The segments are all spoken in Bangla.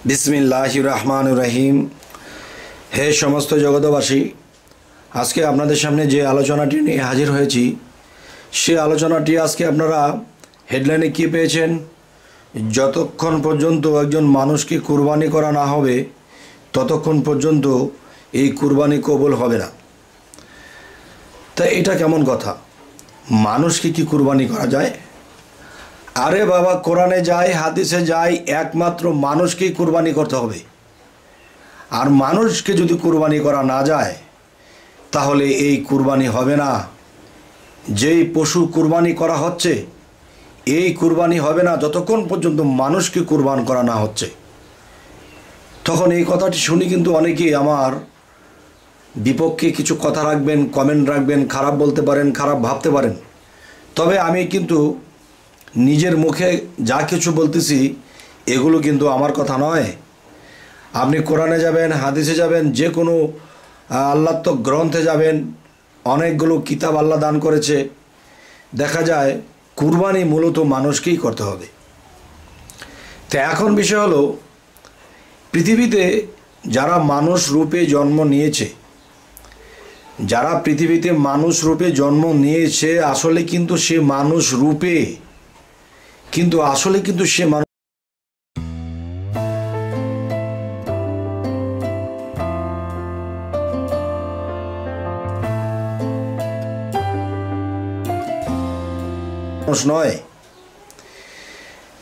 বিসমিল্লাহির রহমানির রহিম। হে সমস্ত জগতবাসী, আজকে আপনাদের সামনে যে আলোচনাটি নিয়ে হাজির হয়েছি, সে আলোচনাটি আজকে আপনারা হেডলাইনে কী পেয়েছেন? যতক্ষণ পর্যন্ত একজন মানুষকে কুরবানি করা না হবে ততক্ষণ পর্যন্ত এই কুরবানি কবুল হবে না। তা এটা কেমন কথা? মানুষকে কি কুরবানি করা যায়? আরে বাবা, কোরআনে যায়, হাদিসে যায়, একমাত্র মানুষকেই কুরবানি করতে হবে। আর মানুষকে যদি কুরবানি করা না যায় তাহলে এই কুরবানি হবে না। যেই পশু কুরবানি করা হচ্ছে এই কুরবানি হবে না যতক্ষণ পর্যন্ত মানুষকে কুরবান করা না হচ্ছে। তখন এই কথাটি শুনি কিন্তু অনেকেই আমার বিপক্ষে কিছু কথা রাখবেন, কমেন্ট রাখবেন, খারাপ বলতে পারেন, খারাপ ভাবতে পারেন। তবে আমি কিন্তু নিজের মুখে যা কিছু বলতেছি এগুলো কিন্তু আমার কথা নয়। আপনি কোরআনে যাবেন, হাদিসে যাবেন, যে কোনো আল্লাহর তো গ্রন্থে যাবেন, অনেকগুলো কিতাব আল্লাহ দান করেছে। দেখা যায় কুরবানি মূলত মানুষকেই করতে হবে। তো এখন বিষয় হলো, পৃথিবীতে যারা মানুষ রূপে জন্ম নিয়েছে, যারা পৃথিবীতে মানুষ রূপে জন্ম নিয়েছে, আসলে কিন্তু সে মানুষ রূপে, কিন্তু আসলে কিন্তু সে মানুষ নয়।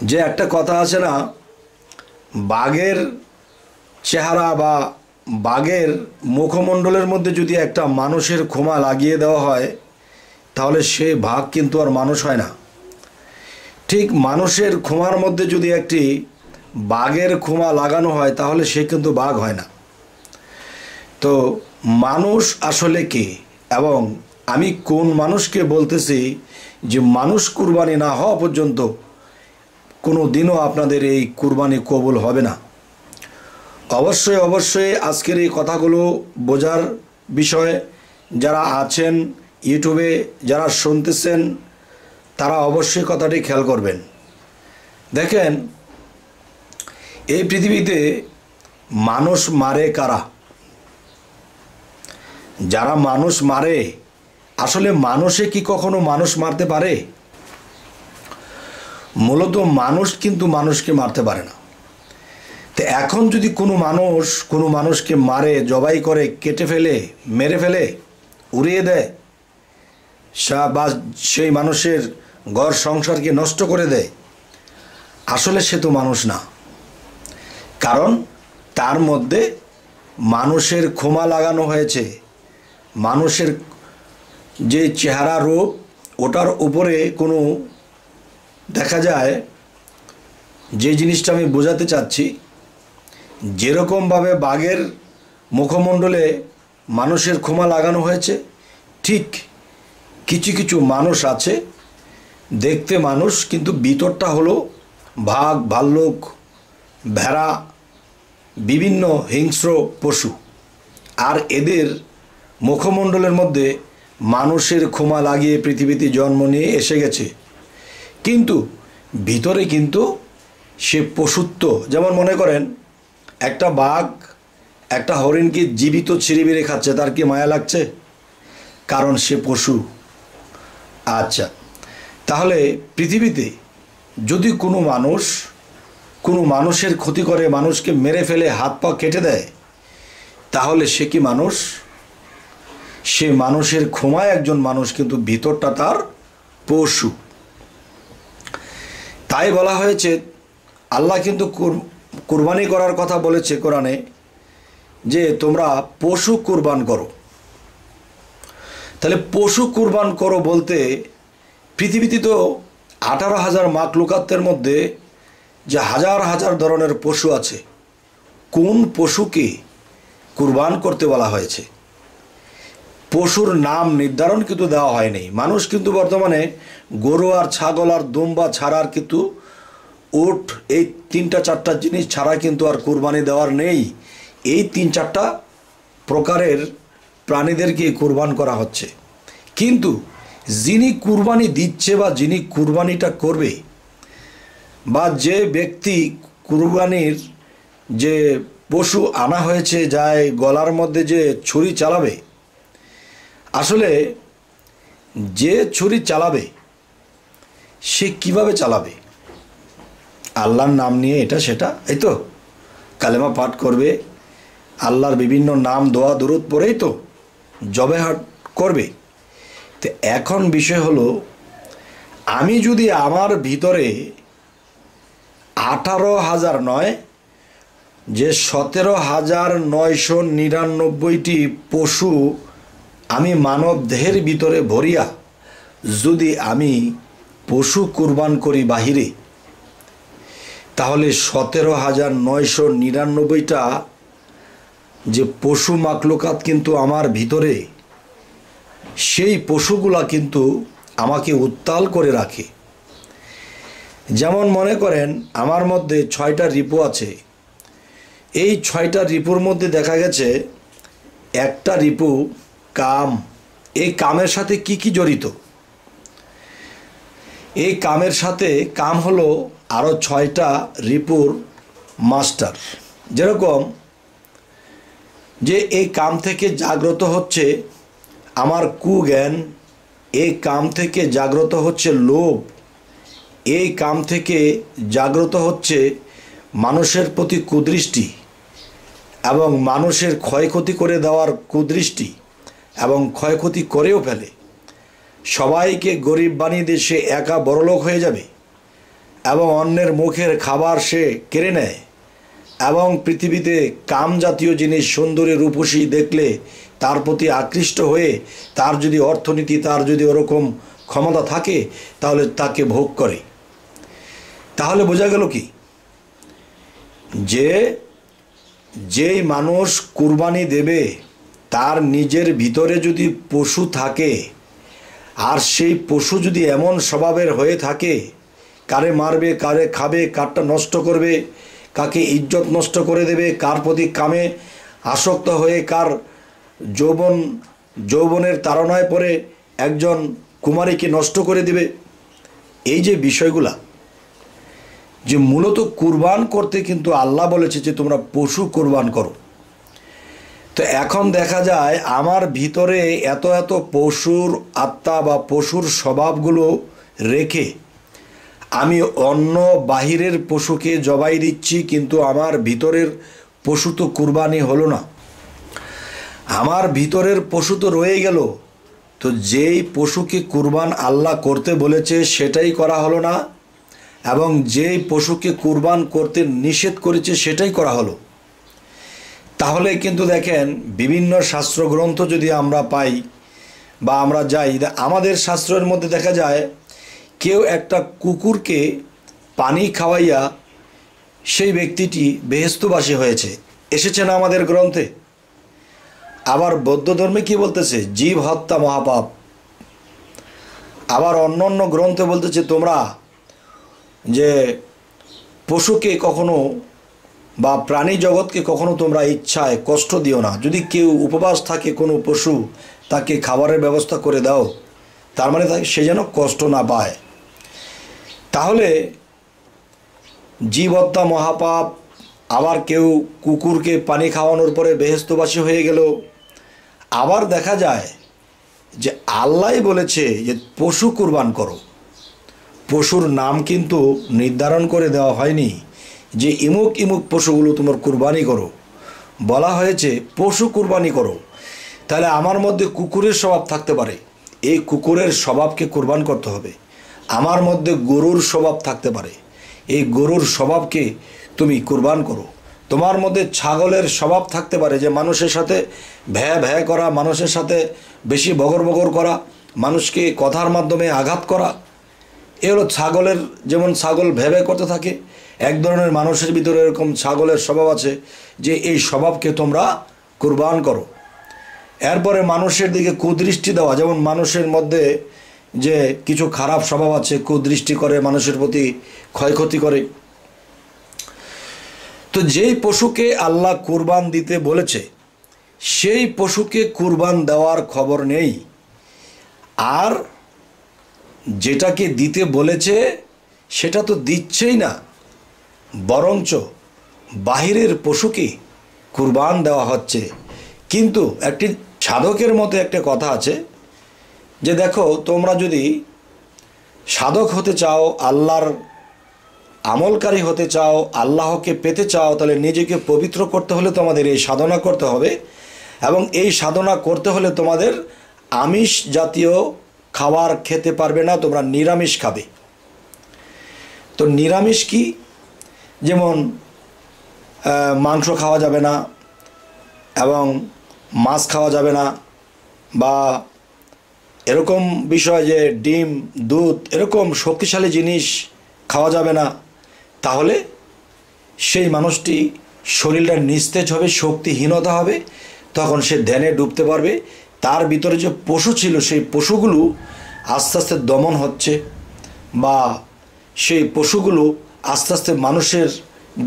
যে একটা কথা আছে না, বাঘের চেহারা বা বাঘের মুখমণ্ডলের মধ্যে যদি একটা মানুষের খোমা লাগিয়ে দেওয়া হয় তাহলে সে বাঘ কিন্তু আর মানুষ হয় না। ঠিক মানুষের খোমার মধ্যে যদি একটি বাঘের খোমা লাগানো হয় তাহলে সে কিন্তু বাঘ হয় না। তো মানুষ আসলে কে, এবং আমি কোন মানুষকে বলতেছি যে মানুষ কুরবানি না হওয়া পর্যন্ত কোনো দিনও আপনাদের এই কুরবানি কবুল হবে না। অবশ্যই অবশ্যই আজকের এই কথাগুলো বোঝার বিষয়। যারা আছেন ইউটিউবে, যারা শুনতেছেন, তারা অবশ্যই কথাটি খেয়াল করবেন। দেখেন, এই পৃথিবীতে মানুষ মারে কারা? যারা মানুষ মারে, আসলে মানুষে কি কখনো মানুষ মারতে পারে? মূলত মানুষ কিন্তু মানুষকে মারতে পারে না। তো এখন যদি কোনো মানুষকে মারে, জবাই করে, কেটে ফেলে, মেরে ফেলে, উড়িয়ে দেয়, বা সেই মানুষের ঘর সংসারকে নষ্ট করে দেয়, আসলে সে তো মানুষ না। কারণ তার মধ্যে মানুষের খোমা লাগানো হয়েছে। মানুষের যে চেহারা রূপ, ওটার উপরে কোনো, দেখা যায় যে জিনিসটা আমি বোঝাতে চাচ্ছি, যেরকমভাবে বাঘের মুখমণ্ডলে মানুষের খোমা লাগানো হয়েছে, ঠিক কিছু কিছু মানুষ আছে দেখতে মানুষ, কিন্তু ভিতরটা হলো বাঘ, ভাল্লুক, ভেড়া, বিভিন্ন হিংস্র পশু। আর এদের মুখমণ্ডলের মধ্যে মানুষের খোমা লাগিয়ে পৃথিবীতে জন্ম নিয়ে এসে গেছে, কিন্তু ভিতরে কিন্তু সে পশুত্ব। যেমন মনে করেন, একটা বাঘ একটা হরিণকে জীবিত ছিঁড়ে বেড়ে খাচ্ছে, তার কি মায়া লাগছে? কারণ সে পশু। আচ্ছা, তাহলে পৃথিবীতে যদি কোনো মানুষের ক্ষতি করে, মানুষকে মেরে ফেলে, হাত পা কেটে দেয়, তাহলে সে কি মানুষ? সে মানুষের খোমায় একজন মানুষ, কিন্তু ভিতরটা তার পশু। তাই বলা হয়েছে, আল্লাহ কিন্তু কুরবানি করার কথা বলেছে কোরআনে, যে তোমরা পশু কুরবান করো। তাহলে পশু কুরবান করো বলতে, পৃথিবীতে তো 18,000 মাখলুকাতের মধ্যে যে হাজার হাজার ধরনের পশু আছে, কোন পশুকে কুরবান করতে বলা হয়েছে? পশুর নাম নির্ধারণ কিন্তু দেওয়া হয়নি। মানুষ কিন্তু বর্তমানে গরু আর ছাগল আর দুম্বা ছাড়ার কিন্তু উট, এই 3-4টা জিনিস ছাড়া কিন্তু আর কুরবানি দেওয়ার নেই। এই 3-4টা প্রকারের প্রাণীদেরকে কুরবান করা হচ্ছে। কিন্তু যিনি কুরবানি দিচ্ছে বা যিনি কুরবানিটা করবে, বা যে ব্যক্তি কুরবানির যে পশু আনা হয়েছে যায় গলার মধ্যে যে ছুরি চালাবে, আসলে যে ছুরি চালাবে সে কিভাবে চালাবে? আল্লাহর নাম নিয়ে এটা সেটা, এই তো কালেমা পাঠ করবে, আল্লাহর বিভিন্ন নাম দোয়া দুরূদ পড়েই তো জবেহাট করবে। তো এখন বিষয় হলো, আমি যদি আমার ভিতরে 18,000 নয়, যে 17,999টি পশু আমি মানব দেহের ভিতরে ভরিয়া যদি আমি পশু কুরবান করি বাহিরে, তাহলে 17,999টা যে পশু মাকলুকাত কিন্তু আমার ভিতরে, সেই পশুগুলা কিন্তু আমাকে উত্তাল করে রাখে। যেমন মনে করেন আমার মধ্যে 6টা রিপু আছে, এই 6টা রিপুর মধ্যে দেখা গেছে একটা রিপু কাম। এই কামের সাথে কি কি জড়িত? এই কামের সাথে কাম হলো আরও 6টা রিপুর মাস্টার। যেরকম যে এই কাম থেকে জাগ্রত হচ্ছে আমার কুজ্ঞান, এই কাম থেকে জাগ্রত হচ্ছে লোভ, এই কাম থেকে জাগ্রত হচ্ছে মানুষের প্রতি কুদৃষ্টি এবং মানুষের ক্ষয়ক্ষতি করে দেওয়ার কুদৃষ্টি, এবং ক্ষয়ক্ষতি করেও ফেলে। সবাইকে গরিব বানিয়ে দিয়ে সে একা বড়লোক হয়ে যাবে এবং অন্যের মুখের খাবার সে কেড়ে নেয়, এবং পৃথিবীতে কাম জাতীয় জিনিস সুন্দরী রূপসী দেখলে তার প্রতি আকৃষ্ট হয়ে তার যদি অর্থনীতি, তার যদি ওরকম ক্ষমতা থাকে, তাহলে তাকে ভোগ করে। তাহলে বোঝা গেল কি, যেই মানুষ কুরবানি দেবে তার নিজের ভিতরে যদি পশু থাকে, আর সেই পশু যদি এমন স্বভাবের হয়ে থাকে, কারে মারবে, কারে খাবে, কারটা নষ্ট করবে, কাকে ইজ্জত নষ্ট করে দেবে, কার প্রতি কামে আসক্ত হয়ে কার যৌবনের তাড়নায় পড়ে একজন কুমারীকে নষ্ট করে দেবে, এই যে বিষয়গুলা, যে মূলত কুরবান করতে কিন্তু আল্লাহ বলেছে যে তোমরা পশু কুরবান করো। তো এখন দেখা যায় আমার ভিতরে এত এত পশুর আত্মা বা পশুর স্বভাবগুলো রেখে আমি অন্য বাহিরের পশুকে জবাই দিচ্ছি, কিন্তু আমার ভিতরের পশু তো কুরবানি হলো না, আমার ভিতরের পশু তো রয়ে গেল। তো যেই পশুকে কুরবান আল্লাহ করতে বলেছে সেটাই করা হলো না, এবং যেই পশুকে কুরবান করতে নিষেধ করেছে সেটাই করা হলো। তাহলে কিন্তু দেখেন, বিভিন্ন শাস্ত্রগ্রন্থ যদি আমরা পাই বা আমরা যাই, আমাদের শাস্ত্রের মধ্যে দেখা যায় কেউ একটা কুকুরকে পানি খাওয়াইয়া সেই ব্যক্তিটি বেহেশতবাসী হয়েছে, এসেছে না আমাদের গ্রন্থে? আবার বৌদ্ধ ধর্মে কি বলতেছে? জীব হত্যা মহাপাপ। আবার অন্য অন্য গ্রন্থে বলতেছে তোমরা যে পশুকে কখনো বা প্রাণী জগৎকে কখনো তোমরা ইচ্ছায় কষ্ট দিও না। যদি কেউ উপবাস থাকে কোনো পশু, তাকে খাবারের ব্যবস্থা করে দাও, তার মানে তাকে সে যেন কষ্ট না পায়। তাহলে জীব হত্যা মহাপাপ। আবার কেউ কুকুরকে পানি খাওয়ানোর পরে বেহেশতবাসী হয়ে গেল। আবার দেখা যায় যে আল্লাহ বলেছে যে পশু কুরবান করো, পশুর নাম কিন্তু নির্ধারণ করে দেওয়া হয়নি যে ইমুক ইমুক পশুগুলো তোমার কুরবানি করো, বলা হয়েছে পশু কুরবানি করো। তাহলে আমার মধ্যে কুকুরের স্বভাব থাকতে পারে, এই কুকুরের স্বভাবকে কুরবান করতে হবে। আমার মধ্যে গরুর স্বভাব থাকতে পারে, এই গরুর স্বভাবকে তুমি কুরবান করো। তোমার মধ্যে ছাগলের স্বভাব থাকতে পারে, যে মানুষের সাথে ভ্যা ভ্যা করা, মানুষের সাথে বেশি বগর বগর করা, মানুষকে কথার মাধ্যমে আঘাত করা, এ হলো ছাগলের। যেমন ছাগল ভ্যাবে করতে থাকে, এক ধরনের মানুষের ভিতরে এরকম ছাগলের স্বভাব আছে, যে এই স্বভাবকে তোমরা কুরবান করো। এরপরে মানুষের দিকে কুদৃষ্টি দেওয়া, যেমন মানুষের মধ্যে যে কিছু খারাপ স্বভাব আছে, কুদৃষ্টি করে, মানুষের প্রতি ক্ষয়ক্ষতি করে। তো যেই পশুকে আল্লাহ কুরবান দিতে বলেছে সেই পশুকে কুরবান দেওয়ার খবর নেই, আর যেটাকে দিতে বলেছে সেটা তো দিচ্ছেই না, বরঞ্চ বাহিরের পশুকে কুরবান দেওয়া হচ্ছে। কিন্তু একটি সাধকের মতে একটা কথা আছে যে দেখো, তোমরা যদি সাধক হতে চাও, আল্লাহর আমলকারী হতে চাও, আল্লাহকে পেতে চাও, তাহলে নিজেকে পবিত্র করতে হলে তোমাদের এই সাধনা করতে হবে। এবং এই সাধনা করতে হলে তোমাদের আমিষ জাতীয় খাবার খেতে পারবে না, তোমরা নিরামিষ খাবে। তো নিরামিষ কি? যেমন মাংস খাওয়া যাবে না, এবং মাছ খাওয়া যাবে না, বা এরকম বিষয় যে ডিম, দুধ, এরকম শক্তিশালী জিনিস খাওয়া যাবে না। তাহলে সেই মানুষটি শরীরটা নিস্তেজ হবে, শক্তিহীনতা হবে, তখন সে ধ্যানে ডুবতে পারবে। তার ভিতরে যে পশু ছিল, সেই পশুগুলো আস্তে আস্তে দমন হচ্ছে, বা সেই পশুগুলো আস্তে আস্তে মানুষের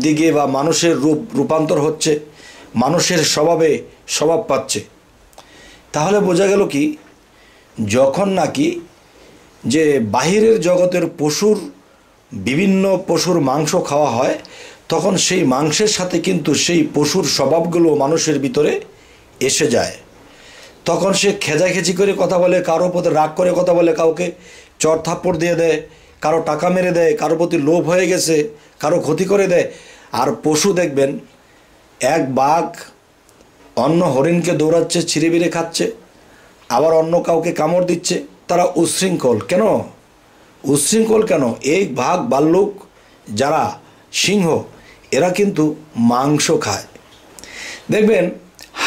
দিকে বা মানুষের রূপান্তর হচ্ছে, মানুষের স্বভাব পাচ্ছে। তাহলে বোঝা গেল কি, যখন নাকি যে বাহিরের জগতের বিভিন্ন পশুর মাংস খাওয়া হয়, তখন সেই মাংসের সাথে কিন্তু সেই পশুর স্বভাবগুলো মানুষের ভিতরে এসে যায়। তখন সে খেজাখেচি করে কথা বলে, কারো প্রতি রাগ করে কথা বলে, কাউকে চড় থাপ্পড় দিয়ে দেয়, কারো টাকা মেরে দেয়, কারো প্রতি লোভ হয়ে গেছে, কারো ক্ষতি করে দেয়। আর পশু দেখবেন, এক বাঘ অন্য হরিণকে দৌড়াচ্ছে, ছিঁড়ে খাচ্ছে, আবার অন্য কাউকে কামড় দিচ্ছে। তারা উচ্ছৃঙ্খল কেন? উচ্ছৃঙ্খল কেন? এই বাঘ, ভাল্লুক, যারা সিংহ, এরা কিন্তু মাংস খায়। দেখবেন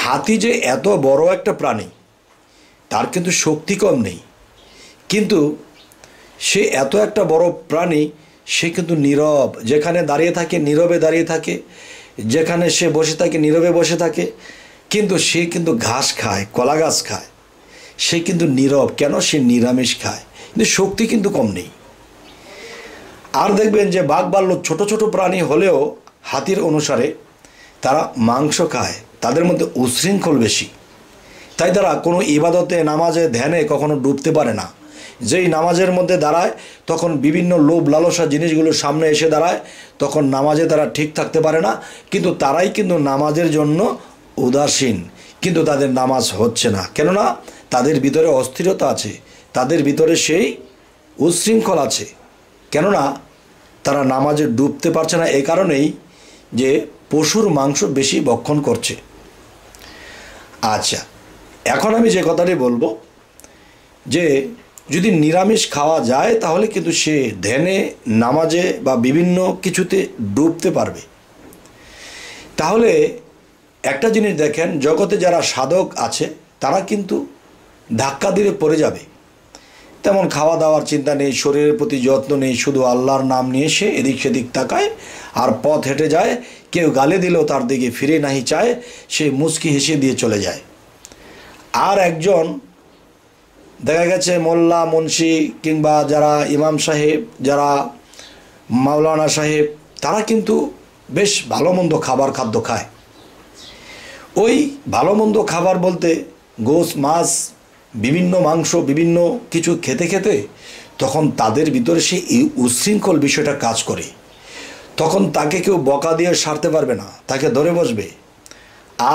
হাতি যে এত বড় একটা প্রাণী, তার কিন্তু শক্তি কম নেই, কিন্তু সে এত একটা বড় প্রাণী, সে কিন্তু নীরব। যেখানে দাঁড়িয়ে থাকে নীরবে দাঁড়িয়ে থাকে, যেখানে সে বসে থাকে নীরবে বসে থাকে। কিন্তু সে কিন্তু ঘাস খায়, কলা গাছ খায়, সে কিন্তু নীরব। কেন? সে নিরামিষ খায়, কিন্তু শক্তি কিন্তু কম নেই। আর দেখবেন যে বাঘ, ভাল্লুক ছোট ছোট প্রাণী হলেও হাতির অনুসারে তারা মাংস খায়, তাদের মধ্যে উচ্ছৃঙ্খল বেশি। তাই তারা কোনো ইবাদতে, নামাজে, ধ্যানে কখনো ডুবতে পারে না। যেই নামাজের মধ্যে দাঁড়ায়, তখন বিভিন্ন লোভ লালসা জিনিসগুলো সামনে এসে দাঁড়ায়, তখন নামাজে তারা ঠিক থাকতে পারে না। কিন্তু তারাই কিন্তু নামাজের জন্য উদাসীন, কিন্তু তাদের নামাজ হচ্ছে না। কেননা তাদের ভিতরে অস্থিরতা আছে, তাদের ভিতরে সেই উচ্ছৃঙ্খল আছে। কেননা তারা নামাজে ডুবতে পারছে না, এই কারণেই যে পশুর মাংস বেশি ভক্ষণ করছে। আচ্ছা, এখন আমি যে কথাটি বলবো, যে যদি নিরামিষ খাওয়া যায়, তাহলে কিন্তু সে ধ্যানে, নামাজে বা বিভিন্ন কিছুতে ডুবতে পারবে। তাহলে একটা জিনিস দেখেন, জগতে যারা সাধক আছে, তারা কিন্তু ধাক্কা দিলে পড়ে যাবে। তেমন খাওয়া দাওয়ার চিন্তা নেই, শরীরের প্রতি যত্ন নেই, শুধু আল্লাহর নাম নিয়ে সে এদিক সেদিক তাকায় আর পথ হেঁটে যায়। কেউ গালে দিলেও তার দিকে ফিরে নাহি চায়, সে মুচকি হেসে দিয়ে চলে যায়। আর একজন দেখা গেছে মোল্লা, মুন্সি, কিংবা যারা ইমাম সাহেব, যারা মাওলানা সাহেব, তারা কিন্তু বেশ ভালো মন্দ খাদ্য খায়। ওই ভালো মন্দ খাবার বলতে গোশ, মাছ, বিভিন্ন মাংস, বিভিন্ন কিছু খেতে খেতে তখন তাদের ভিতরে সেই উচ্ছৃঙ্খল বিষয়টা কাজ করে। তখন তাকে কেউ বকা দিয়ে সারতে পারবে না, তাকে ধরে বসবে।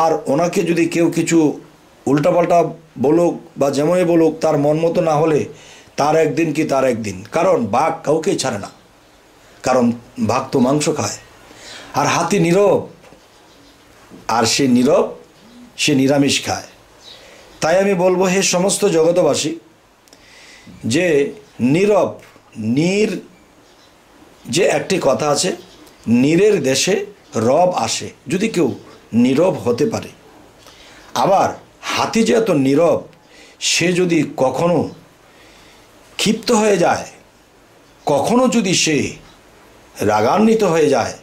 আর ওনাকে যদি কেউ কিছু উল্টাপাল্টা বলুক বা যেমনই বলুক, তার মন মতো না হলে তার একদিন। কারণ বাঘ কাউকেই ছাড়ে না, কারণ বাঘ তো মাংস খায়। আর হাতি নীরব, আর সে নীরব, সে নিরামিষ খায়। তাই আমি বলবো, হে সমস্ত জগতবাসী, যে নীরব, যে একটি কথা আছে, নীরের দেশে রব আসে। যদি কেউ নীরব হতে পারে, আবার হাতি যে এত নীরব, সে যদি কখনো ক্ষিপ্ত হয়ে যায়, কখনো যদি সে রাগান্বিত হয়ে যায়,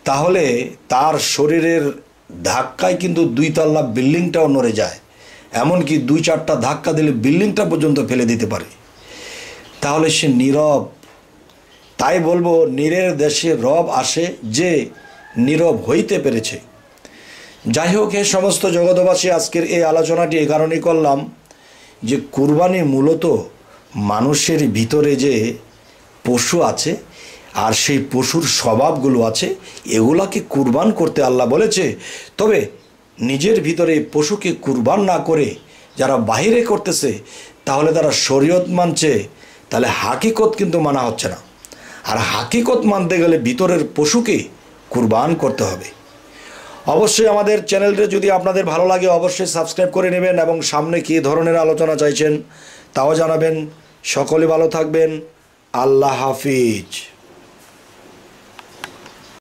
তাহলে তার শরীরের ধাক্কায় কিন্তু 2 তলা বিল্ডিংটাও নড়ে যায়। এমনকি 2-4টা ধাক্কা দিলে বিল্ডিংটা পর্যন্ত ফেলে দিতে পারে। তাহলে সে নীরব। তাই বলবো, নীরের দেশে রব আসে যে নীরব হইতে পেরেছে। যাই হোক, হে সমস্ত জগতবাসী, আজকের এই আলোচনাটি এই কারণেই করলাম যে কুরবানি মূলত মানুষের ভিতরে যে পশু আছে, আর সেই পশুর স্বভাবগুলো আছে, এগুলাকে কুরবান করতে আল্লাহ বলেছে। তবে নিজের ভিতরে পশুকে কুরবান না করে যারা বাহিরে করতেছে, তাহলে তারা শরীয়ত মানছে, তাহলে হাকিকত কিন্তু মানা হচ্ছে না। আর হাকিকত মানতে গেলে ভিতরের পশুকে কুরবান করতে হবে। অবশ্যই আমাদের চ্যানেলটা যদি আপনাদের ভালো লাগে অবশ্যই সাবস্ক্রাইব করে নেবেন এবং সামনে কী ধরনের আলোচনা চাইছেন তাও জানাবেন। সকলে ভালো থাকবেন। আল্লাহ হাফিজ।